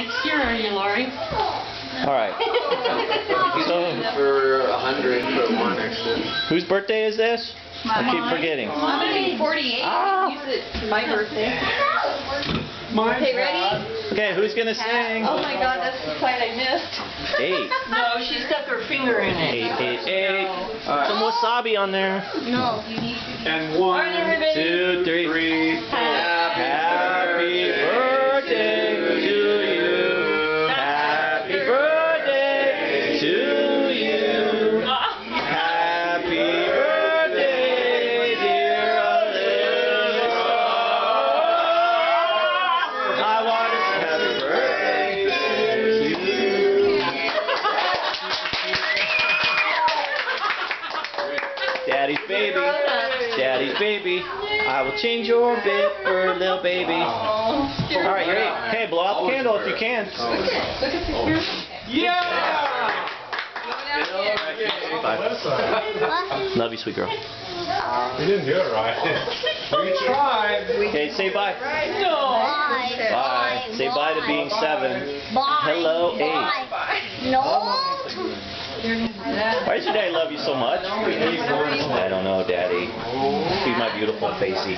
next year, are you, Lori? All right. So for 100 for one extra. Whose birthday is this? I keep forgetting. I'm gonna be 48. Use it to my birthday. Okay, ready? Okay, who's gonna sing? Oh my God, that's the part I missed. 8. No, she stuck her finger in it. 8, 8, 8. Some wasabi on there. No, you need to. And 1, 2, 3. 3, 4. Happy birthday to you. Happy birthday to you. Happy birthday, dear Alyssa. I want to say happy birthday to you. Daddy's baby. Daddy's baby. I will change your bib for little baby. Alright, you're 8. Hey, blow out the candle if you can. Yeah! Bye. Love you, sweet girl. You didn't do it right. We tried. Okay, say bye. Bye. Say bye to being 7. Hello, 8. No. Why does your daddy love you so much? I don't know, Daddy. Feed my beautiful facey.